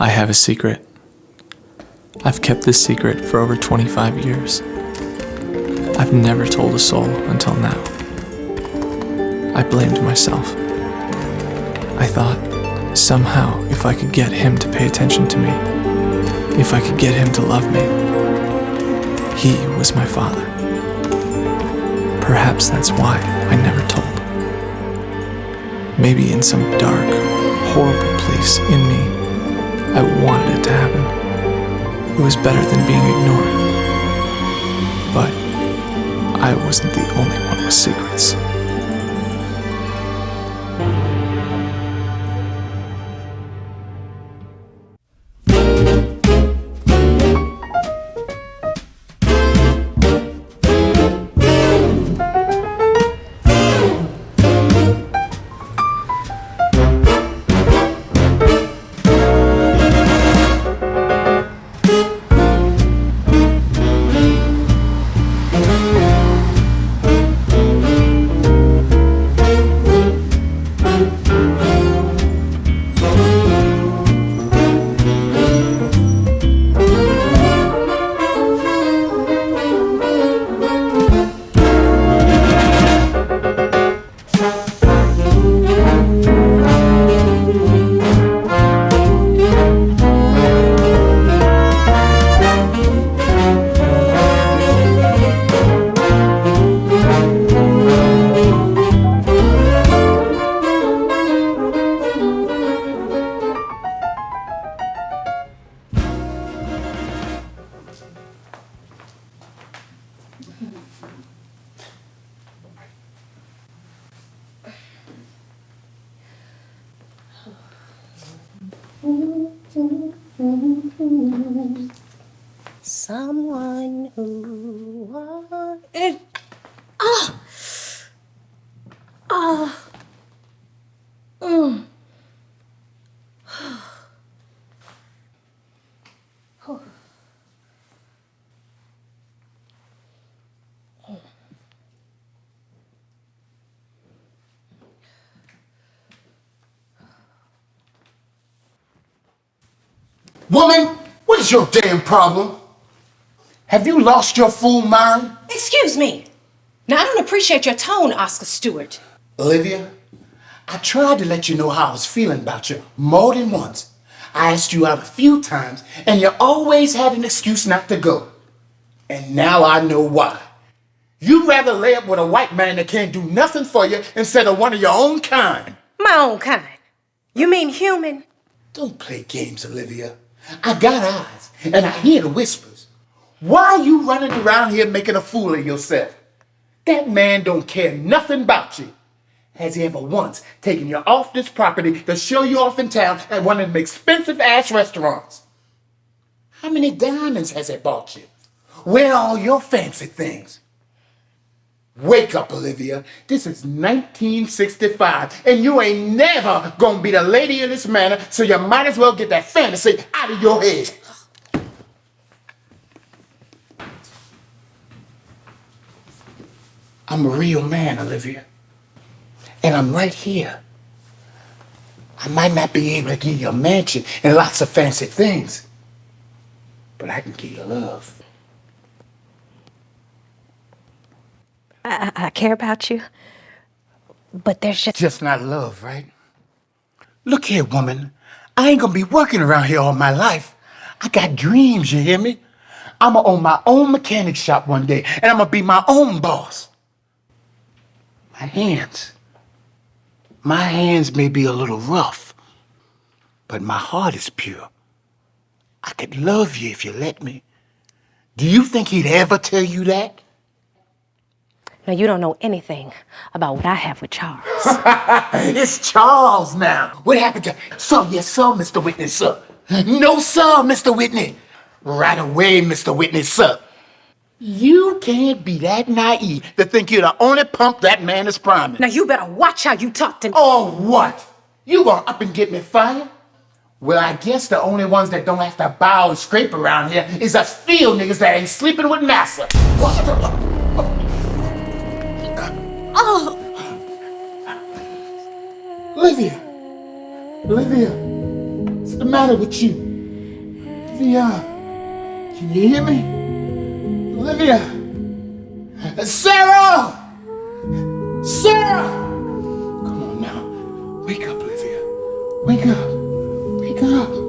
I have a secret. I've kept this secret for over 25 years. I've never told a soul until now. I blamed myself. I thought, somehow, if I could get him to pay attention to me, if I could get him to love me, he was my father. Perhaps that's why I never told. Maybe in some dark, horrible place in me, I wanted it to happen. It was better than being ignored. But I wasn't the only one with secrets. Someone who wanted. Oh. Oh. Mm. Woman, what is your damn problem? Have you lost your fool mind? Excuse me. Now, I don't appreciate your tone, Oscar Stewart. Olivia, I tried to let you know how I was feeling about you more than once. I asked you out a few times, and you always had an excuse not to go. And now I know why. You'd rather lay up with a white man that can't do nothing for you instead of one of your own kind. My own kind? You mean human? Don't play games, Olivia. I got eyes, and I hear the whispers. Why are you running around here making a fool of yourself? That man don't care nothing about you. Has he ever once taken you off this property to show you off in town at one of them expensive-ass restaurants? How many diamonds has he bought you? Where are all your fancy things? Wake up, Olivia. This is 1965, and you ain't never gonna be the lady of this manor, so you might as well get that fantasy out of your head. I'm a real man, Olivia, and I'm right here. I might not be able to give you a mansion and lots of fancy things, but I can give you love. I care about you, but there's Just not love, right? Look here, woman. I ain't gonna be working around here all my life. I got dreams, you hear me? I'ma own my own mechanic shop one day, and I'ma be my own boss. My hands may be a little rough, but my heart is pure. I could love you if you let me. Do you think he'd ever tell you that? Now, you don't know anything about what I have with Charles. It's Charles now. What happened to... Sir, yes, sir, Mr. Whitney, sir. No, sir, Mr. Whitney. Right away, Mr. Whitney, sir. You can't be that naive to think you're the only pump that man is priming. Now, you better watch how you talk to me. Oh, what? You gonna up and get me fired? Well, I guess the only ones that don't have to bow and scrape around here is us field niggas that ain't sleeping with massa. Oh! Olivia, what's the matter with you? Olivia, can you hear me? Olivia! Sarah! Sarah! Come on now. Wake up, Olivia. Wake up. Wake up.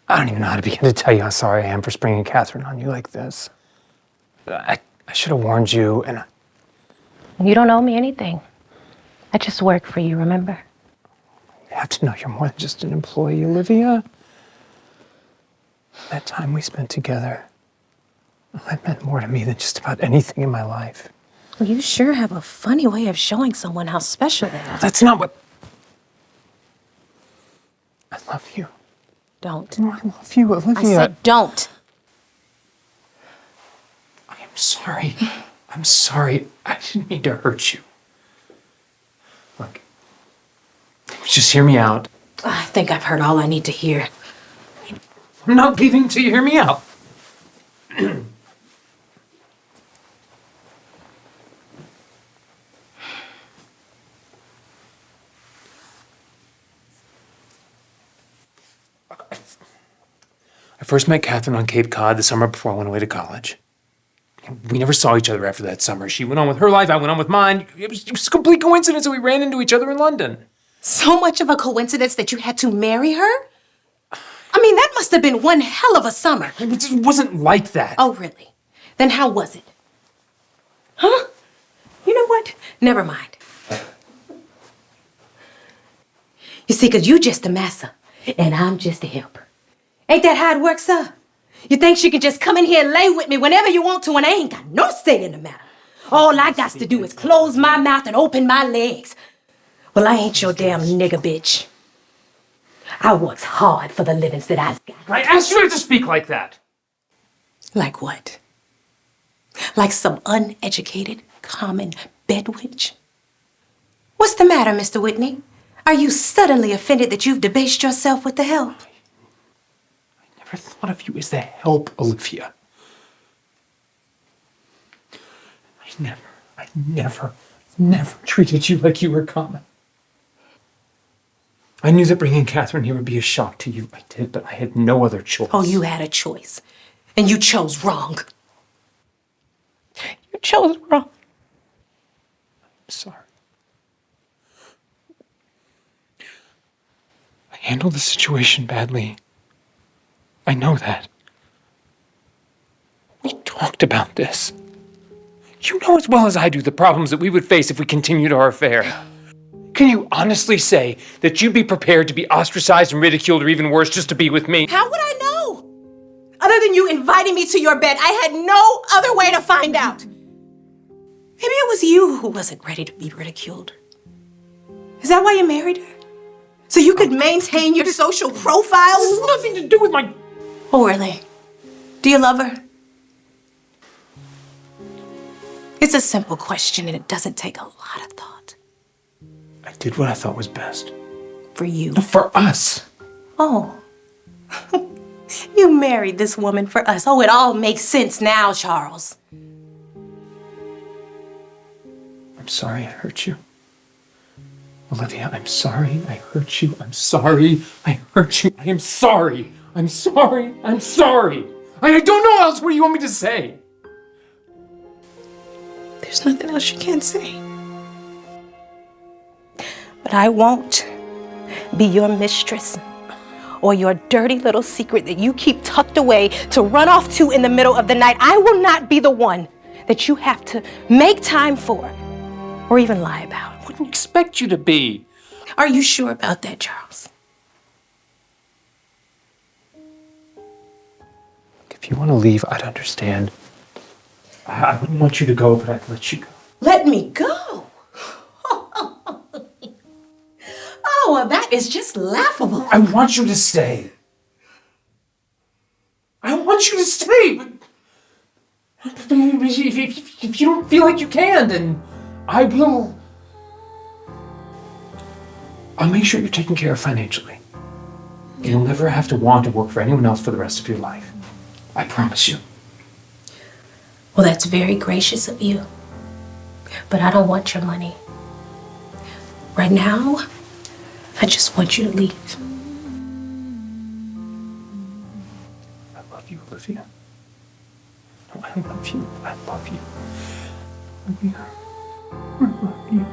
I don't even know how to begin to tell you how sorry I am for springing Catherine on you like this. I should have warned you, and You don't owe me anything. I just work for you, remember? you have to know you're more than just an employee, Olivia. That time we spent together, that meant more to me than just about anything in my life. Well, you sure have a funny way of showing someone how special they are. That's not what... I love you. Don't. I love you, Olivia. I said don't. I am sorry. I'm sorry. I didn't mean to hurt you. Look, just hear me out. I think I've heard all I need to hear. I'm not leaving till you hear me out. I first met Catherine on Cape Cod the summer before I went away to college. We never saw each other after that summer. She went on with her life, I went on with mine. It was a complete coincidence that we ran into each other in London. So much of a coincidence that you had to marry her? I mean, that must have been one hell of a summer. It just wasn't like that. Oh, really? Then how was it? Huh? You know what? Never mind. You see, because you just a massa, and I'm just a helper. Ain't that how it works, sir? You think she can just come in here and lay with me whenever you want to, and I ain't got no say in the matter. All I got to do is close my mouth and open my legs. Well, I ain't your damn nigga bitch. I works hard for the livings that I got. I asked you not to speak like that. Like what? Like some uneducated, common bedwitch? What's the matter, Mr. Whitney? Are you suddenly offended that you've debased yourself with the help? I never thought of you as the help, Olivia. I never treated you like you were common. I knew that bringing Catherine here would be a shock to you. I did, but I had no other choice. Oh, you had a choice. And you chose wrong. You chose wrong. I'm sorry. I handled the situation badly. I know that. We talked about this. You know as well as I do the problems that we would face if we continued our affair. Can you honestly say that you'd be prepared to be ostracized and ridiculed or even worse just to be with me? How would I know? Other than you inviting me to your bed, I had no other way to find out. Maybe it was you who wasn't ready to be ridiculed. Is that why you married her? So you could maintain your social profile? This has nothing to do with my... Oh, really? Do you love her? It's a simple question and it doesn't take a lot of thought. I did what I thought was best. For you. For us. Oh. You married this woman for us. Oh, it all makes sense now, Charles. I'm sorry I hurt you. Olivia, I'm sorry I hurt you. I'm sorry I hurt you. I am sorry. I'm sorry. I'm sorry. I don't know else what you want me to say. There's nothing else you can say. But I won't be your mistress or your dirty little secret that you keep tucked away to run off to in the middle of the night. I will not be the one that you have to make time for or even lie about. I wouldn't expect you to be. Are you sure about that, Charles? If you want to leave, I'd understand. I wouldn't want you to go, but I'd let you go. Let me go? Oh, well, that is just laughable. I want you to stay. I want you to stay, but if you don't feel like you can, then I will. I'll make sure you're taken care of financially. You'll never have to want to work for anyone else for the rest of your life. I promise you. Well, that's very gracious of you. But I don't want your money. Right now, I just want you to leave. I love you, Olivia. No, I love you. I love you. Olivia, I love you.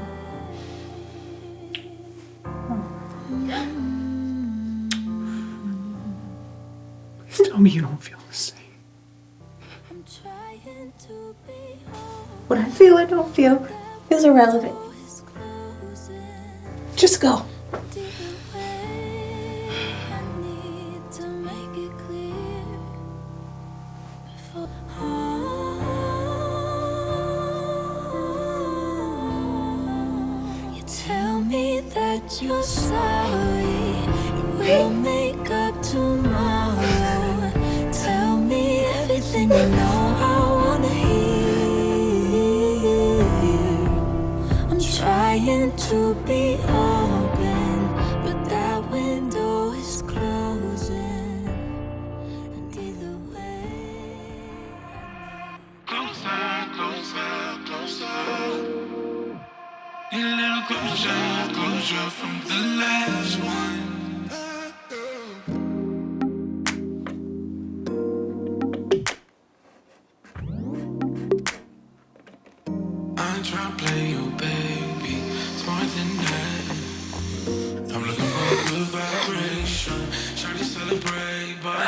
Please tell me you don't feel the same. What I feel or don't feel is irrelevant. Just go. You tell me that you're sorry. We'll make up tomorrow. Tell me everything you know I wanna hear. I'm trying to be open, but that window is closing. And either way, closer, closer, closer. A little closer, closer from the last one. I try to play you, baby. It's more than that. I'm looking for a good vibration. Try to celebrate, but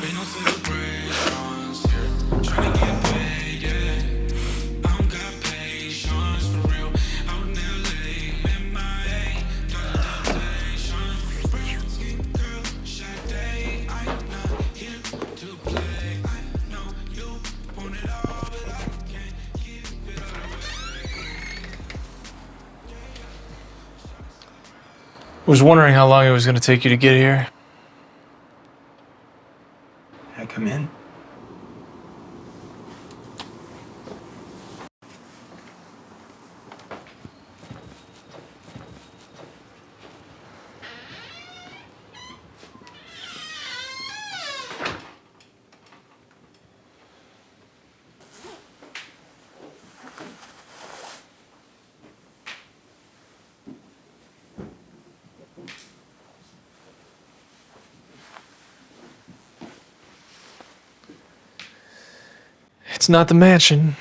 ain't no celebrations here. Trying to get paid, yeah. I don't got patience for real. Out in LA, MIA, got a temptation. Brown skin girl, Sade. I'm not here to play. I know you want it all, but I can't give it all away. I was wondering how long it was going to take you to get here. Can I come in? It's not the mansion,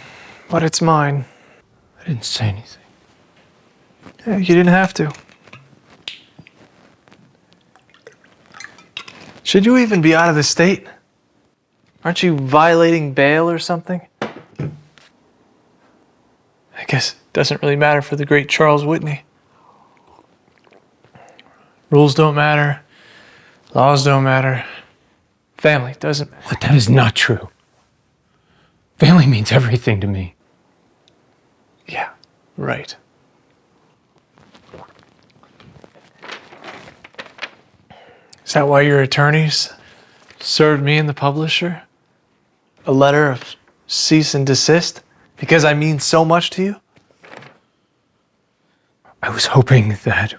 but it's mine. I didn't say anything. Yeah, you didn't have to. Should you even be out of the state? Aren't you violating bail or something? I guess it doesn't really matter for the great Charles Whitney. Rules don't matter. Laws don't matter. Family doesn't matter. But that is not true. Family means everything to me. Yeah, right. Is that why your attorneys served me and the publisher a letter of cease and desist? Because I mean so much to you? I was hoping that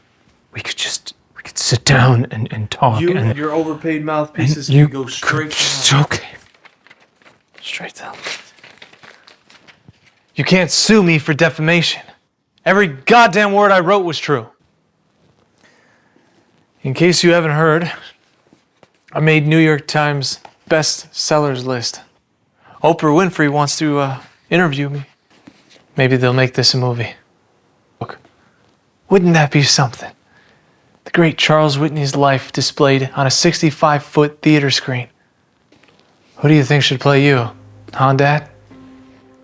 we could Let's sit down and talk. and your overpaid mouthpieces you can go straight It's down. okay. Straight down. You can't sue me for defamation. Every goddamn word I wrote was true. In case you haven't heard, I made New York Times best sellers list. Oprah Winfrey wants to interview me. Maybe they'll make this a movie. Look, wouldn't that be something? The great Charles Whitney's life displayed on a 65-foot theater screen. Who do you think should play you? Huh, Dad?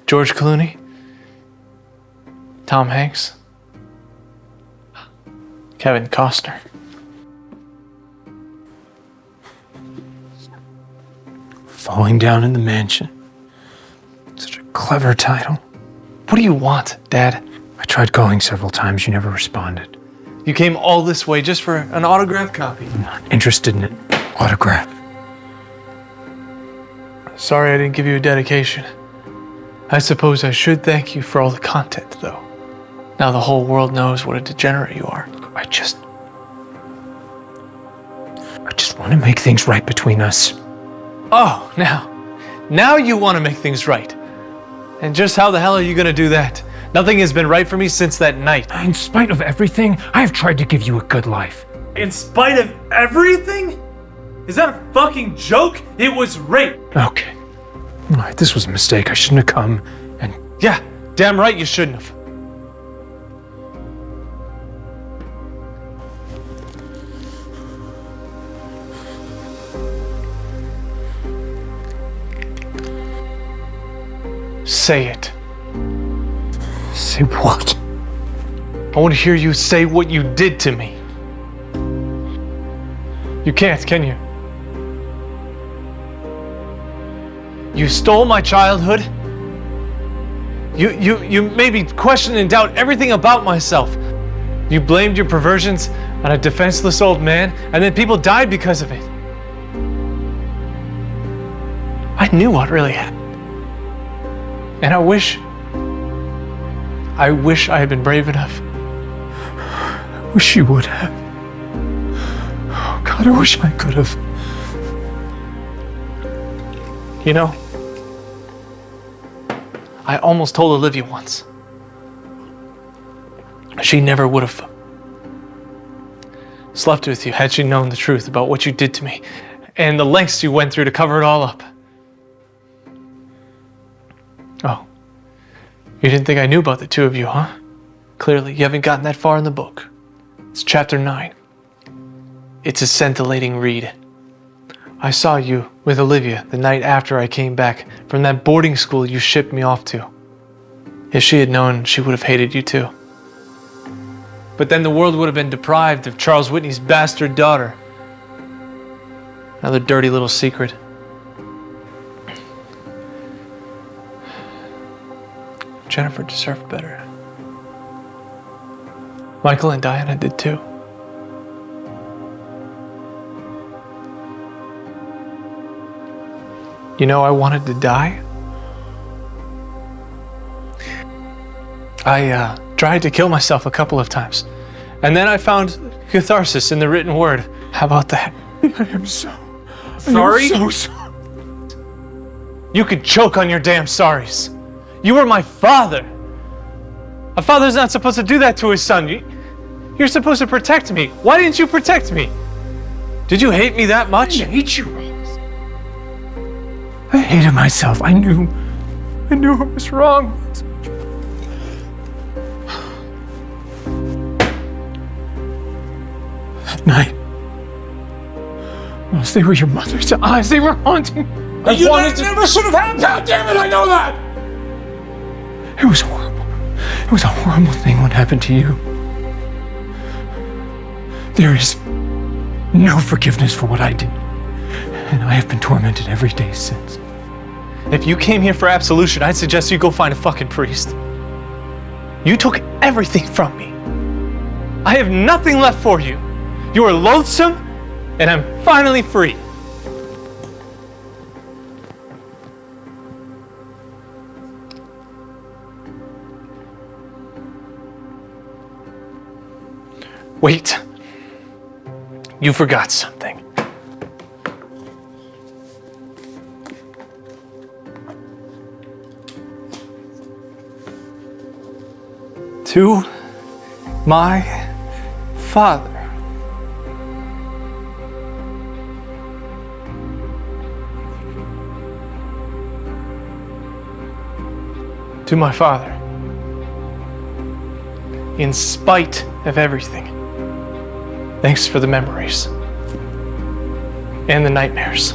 George Clooney? Tom Hanks? Kevin Costner? Falling Down in the Mansion. Such a clever title. What do you want, Dad? I tried calling several times. You never responded. You came all this way just for an autograph copy. I'm not interested in an autograph. Sorry I didn't give you a dedication. I suppose I should thank you for all the content, though. Now the whole world knows what a degenerate you are. I just want to make things right between us. Oh, now you want to make things right. And just how the hell are you going to do that? Nothing has been right for me since that night. In spite of everything, I have tried to give you a good life. In spite of everything? Is that a fucking joke? It was rape. Okay. All right, this was a mistake. I shouldn't have come and... Yeah, damn right you shouldn't have. Say it. Say what? I want to hear you say what you did to me. You can't, can you? You stole my childhood. You made me question and doubt everything about myself. You blamed your perversions on a defenseless old man, and then people died because of it. I knew what really happened. And I wish I had been brave enough. I wish you would have. Oh God, I wish I could have. You know, I almost told Olivia once. She never would have slept with you had she known the truth about what you did to me and the lengths you went through to cover it all up. Oh, you didn't think I knew about the two of you, huh? Clearly, you haven't gotten that far in the book. It's chapter 9. It's a scintillating read. I saw you with Olivia the night after I came back from that boarding school you shipped me off to. If she had known, she would have hated you too. But then the world would have been deprived of Charles Whitney's bastard daughter. Another dirty little secret. Jennifer deserved better. Michael and Diana did too. You know, I wanted to die. I tried to kill myself a couple of times. And then I found catharsis in the written word. How about that? I am so Sorry? I am so sorry. You could choke on your damn sorries. You were my father. A father's not supposed to do that to his son. You're supposed to protect me. Why didn't you protect me? Did you hate me that much? I hate you, Ross. I hated myself. I knew I was wrong. That night, Ross, they were your mother's eyes. They were haunting. Never should have happened. God damn it, I know that! It was horrible. It was a horrible thing what happened to you. There is no forgiveness for what I did. And I have been tormented every day since. If you came here for absolution, I'd suggest you go find a fucking priest. You took everything from me. I have nothing left for you. You are loathsome, and I'm finally free. Wait. You forgot something. To my father. To my father. In spite of everything. Thanks for the memories. And the nightmares.